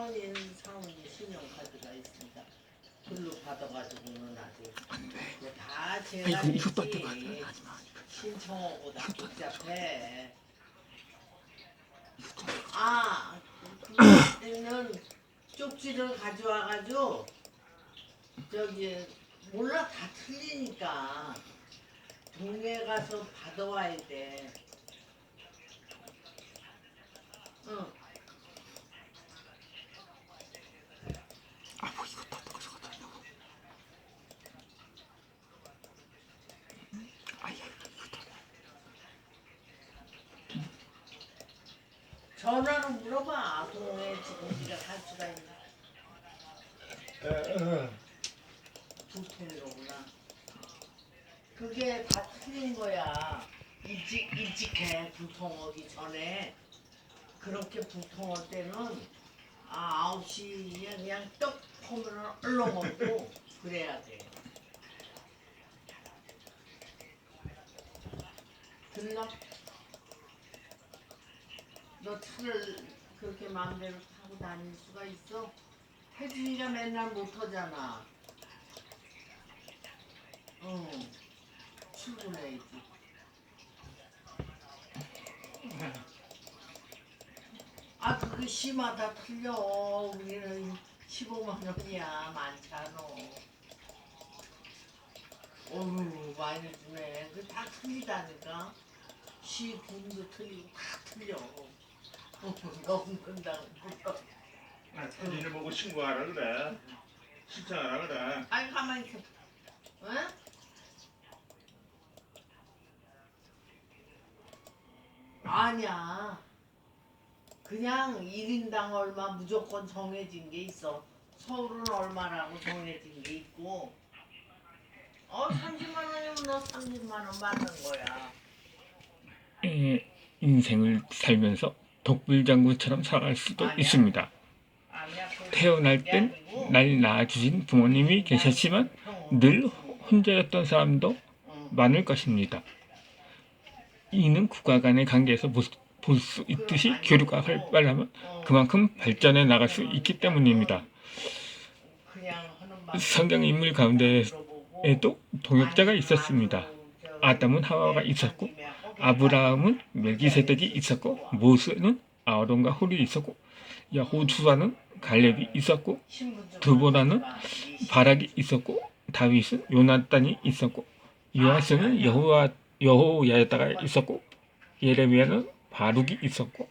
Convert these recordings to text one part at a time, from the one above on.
사은이 신용카드가 있습니다. 글로 받아가지고는 아직 다 제가 이것도 냈지. 하지 마. 신청하고 다 복잡해. 그때는 쪽지를 가져와가지고 저기 몰라 다 틀리니까 동네 가서 받아와야 돼. 응. 뭐 이것도 어떻게 저것도 이것도. 전화로 물어봐. 동네 지금 네가 살 수가 있나? 두 통이로구나. 그게 다 틀린 거야. 일찍해 불통하기 전에. 그렇게 불통할 때는 9시에 그냥 떡 하면은 얼른 먹고 그래야 돼. 들러? 너 차를 그렇게 마음대로 타고 다닐 수가 있어? 혜진이가 맨날 못 타잖아. 응. 출근해야지. 그거 시마다 틀려. 우리는 15만 원이야. 많지 않아. 어휴, 많이 주네. 그 다 틀리다니까. 시 군도 틀리고 다 틀려. 넘는다고 물어. 태진이 보고 신고하라 그래. 신청하라 그래. 가만히 있어. 응? 아니야. 그냥 1인당 얼마 무조건 정해진 게 있어. 서울은 얼마라고 정해진 게 있고 30만 원이면 너 30만 원 받는 거야. 인생을 살면서 독불장군처럼 살아갈 수도 있습니다. 태어날 땐 날 낳아주신 부모님이 계셨지만 늘 혼자였던 사람도 많을 것입니다. 이는 국가 간의 관계에서 볼 수 있듯이 교류가 활발하면 그만큼 발전해 나갈 수 있기 때문입니다. 성경 인물 가운데에도 동역자가 있었습니다. 아담은 하와가 있었고 아브라함은 멜기세덱이 있었고 모세는 아론과 홀이 있었고 여호수아는 갈렙이 있었고 드보라는 바락이 있었고 다윗은 요나단이 있었고 요아스는 여호야다가 있었고 예레미야는 바룩이 있었고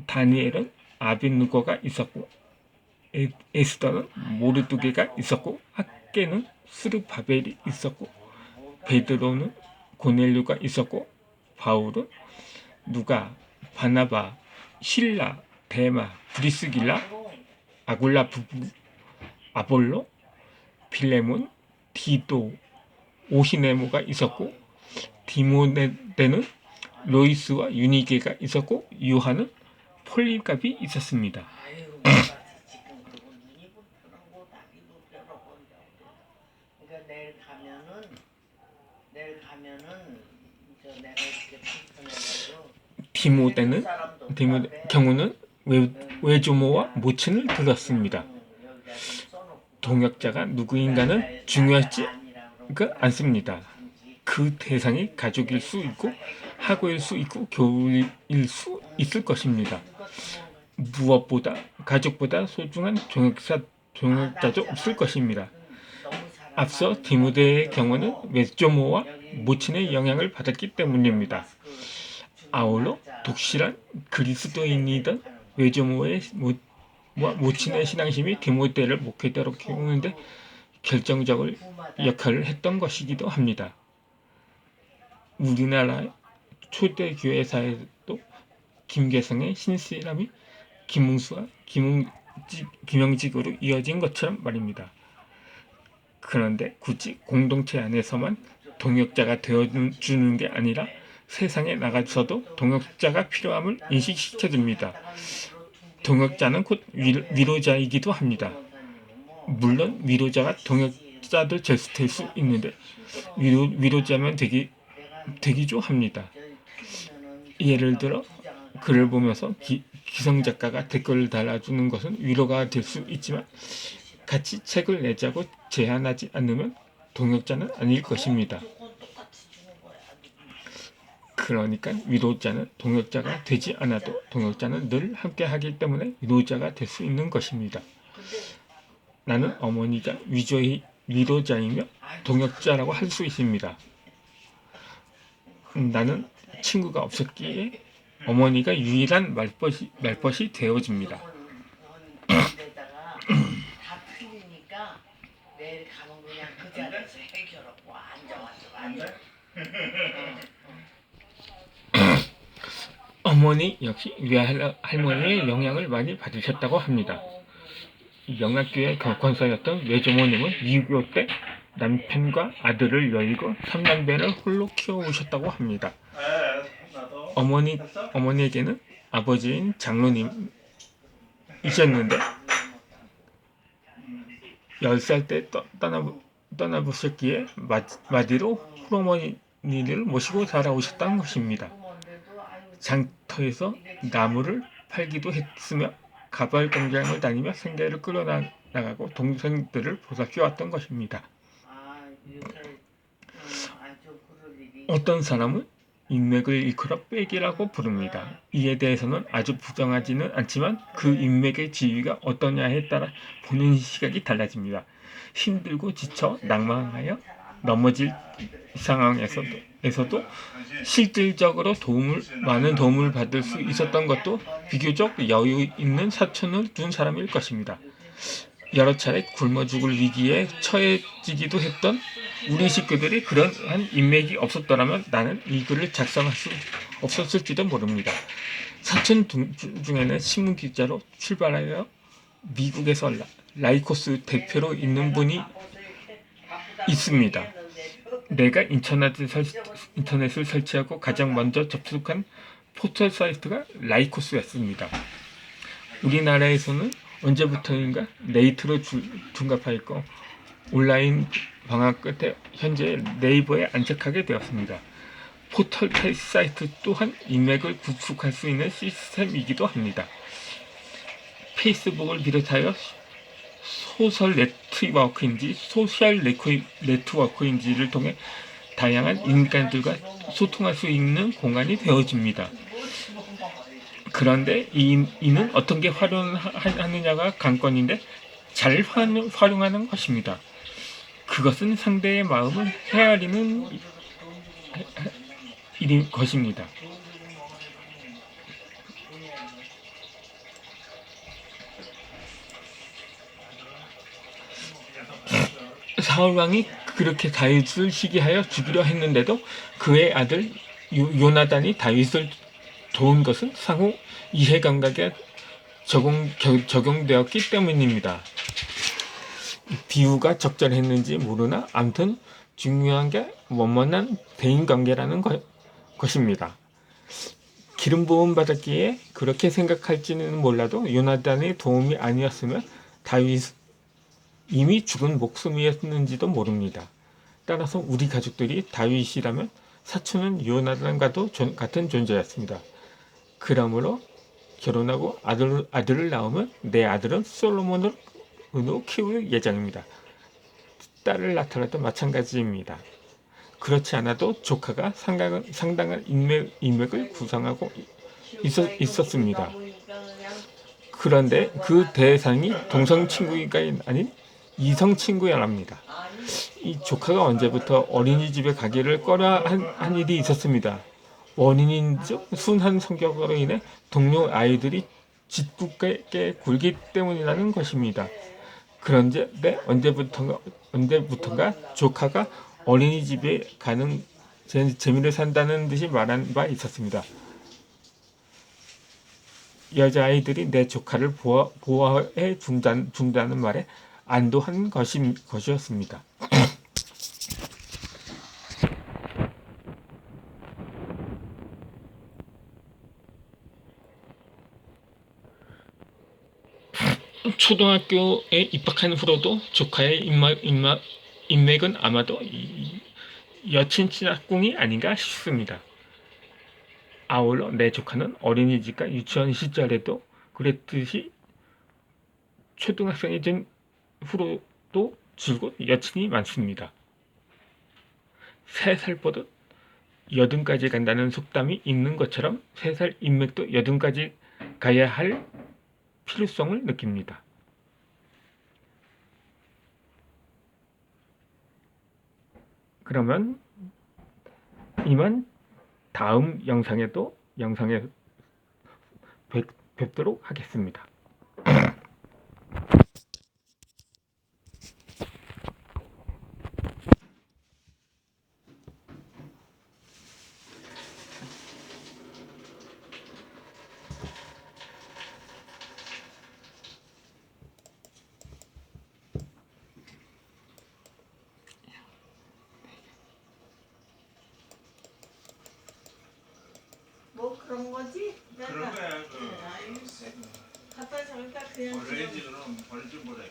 다니엘은 아벤누고가 있었고 에스더는 모르드게가 있었고 학계는 스르바벨이 있었고 베드로는 고넬료가 있었고 바울은 누가, 바나바, 실라, 데마, 브리스길라, 아굴라 부부, 아볼로, 빌레몬, 디도, 오시네모가 있었고 디모데는 로이스와 유니게가 있었고 요한은 폴리갑이 있었습니다. 디모데는 경우는 외조모와 모친을 들었습니다. 동역자가 누구인가는 중요하지 않습니다. 그 대상이 가족일 수 있고 학우일 수 있고 교우일 수 있을 것입니다. 무엇보다 가족보다 소중한 동역자도 없을 것입니다. 앞서 디모데의 경우는 외조모와 모친의 영향을 받았기 때문입니다. 아울러 독실한 그리스도인이던 외조모의 모친의 신앙심이 디모데를 목회자로 키우는데 결정적인 역할을 했던 것이기도 합니다. 우리나라 초대 교회사에도 김계성의 신실함이 김웅수와 김영직으로 이어진 것처럼 말입니다. 그런데 굳이 공동체 안에서만 동역자가 되어주는 게 아니라 세상에 나가서도 동역자가 필요함을 인식시켜줍니다. 동역자는 곧 위로자이기도 합니다. 물론 위로자가 동역자도 될 수 있는데 위로자면 되기도 합니다. 예를 들어 글을 보면서 기성 작가가 댓글을 달아주는 것은 위로가 될 수 있지만 같이 책을 내자고 제안하지 않으면 동역자는 아닐 것입니다. 무조건 똑같이 주는 거야. 그러니까 위로자는 동역자가 되지 않아도 동역자는 늘 함께하기 때문에 위로자가 될 수 있는 것입니다. 근데 나는 어머니가 위로자이며 동역자라고 할 수 있습니다. 나는 친구가 없었기에 어머니가 유일한 말벗이 되어줍니다. 데다가 다 틀리니까 내일 가면 그냥 그 자리에서 해결하고 앉아. 어머니 역시 외할머니의 영향을 많이 받으셨다고 합니다. 영락교의 권사였던 외조모님은 6.25 때 남편과 아들을 여의고 3남매를 홀로 키워오셨다고 합니다. 나도. 어머니에게는 아버지인 장로님이셨는데 10살 때 떠나보셨기에 마디로 홀어머니를 모시고 살아오셨다는 것입니다. 장터에서 나무를 팔기도 했으며 가발 공장을 다니며 생계를 끌어나가고 동생들을 보살펴왔던 것입니다. 어떤 사람은 인맥을 일컬어 빼기라고 부릅니다. 이에 대해서는 아주 부정하지는 않지만 그 인맥의 지위가 어떠냐에 따라 보는 시각이 달라집니다. 힘들고 지쳐 낭망하여 넘어질 상황에서도 실질적으로 많은 도움을 받을 수 있었던 것도 비교적 여유 있는 사촌을 둔 사람일 것입니다. 여러 차례 굶어 죽을 위기에 처해지기도 했던 우리 식구들이 그러한 인맥이 없었더라면 나는 이 글을 작성할 수 없었을지도 모릅니다. 사촌 중에는 신문기자로 출발하여 미국에서 라이코스 대표로 있는 분이 있습니다. 내가 인터넷을 설치하고 가장 먼저 접속한 포털 사이트가 라이코스였습니다. 우리나라에서는 언제부터인가 네이트로 둔갑하였고 온라인 방학 끝에 현재 네이버에 안착하게 되었습니다. 포털 사이트 또한 인맥을 구축할 수 있는 시스템이기도 합니다. 페이스북을 비롯하여 소셜 네트워크인지를 통해 다양한 인간들과 소통할 수 있는 공간이 되어집니다. 그런데 이는 어떻게 활용하느냐가 관건인데 잘 활용하는 것입니다. 그것은 상대의 마음을 헤아리는 일인 것입니다. 사울왕이 그렇게 다윗을 시기하여 죽이려 했는데도 그의 아들 요나단이 다윗을 도운 것은 상호 이해감각에 적용되었기 때문입니다. 비유가 적절했는지 모르나 아무튼 중요한 게 원만한 대인관계라는 것입니다. 기름 부음 받았기에 그렇게 생각할지는 몰라도 요나단의 도움이 아니었으면 다윗 이미 죽은 목숨이었는지도 모릅니다. 따라서 우리 가족들이 다윗이라면 사촌은 요나단과도 같은 존재였습니다. 그러므로 결혼하고 아들을 낳으면 내 아들은 솔로몬으로 키울 예정입니다. 딸을 낳더라도 마찬가지입니다. 그렇지 않아도 조카가 상당한 인맥을 구성하고 있었습니다. 그런데 그 대상이 동성 친구가 아닌 이성 친구야랍니다. 이 조카가 언제부터 어린이집에 가기를 꺼려한 일이 있었습니다. 원인인즉 순한 성격으로 인해 동료 아이들이 짓궂게 굴기 때문이라는 것입니다. 그런데 언제부턴가 조카가 어린이집에 가는 재미를 산다는 듯이 말한 바 있었습니다. 여자아이들이 내 조카를 보호해 준다는 말에 안도한 것이었습니다. 초등학교에 입학한 후로도 조카의 인맥은 아마도 여친 짝꿍이 아닌가 싶습니다. 아울러 내 조카는 어린이집과 유치원 시절에도 그랬듯이 초등학생이 된 후로도 줄곧 여친이 많습니다. 3살 버릇 80까지 간다는 속담이 있는 것처럼 3살 인맥도 80까지 가야 할 필요성을 느낍니다. 그러면 이만 다음 영상에 뵙도록 하겠습니다. 뭐 그런 거지? 그런 거야. 아유, 갖다 저기다 그냥 레이지는 벌좀 보다.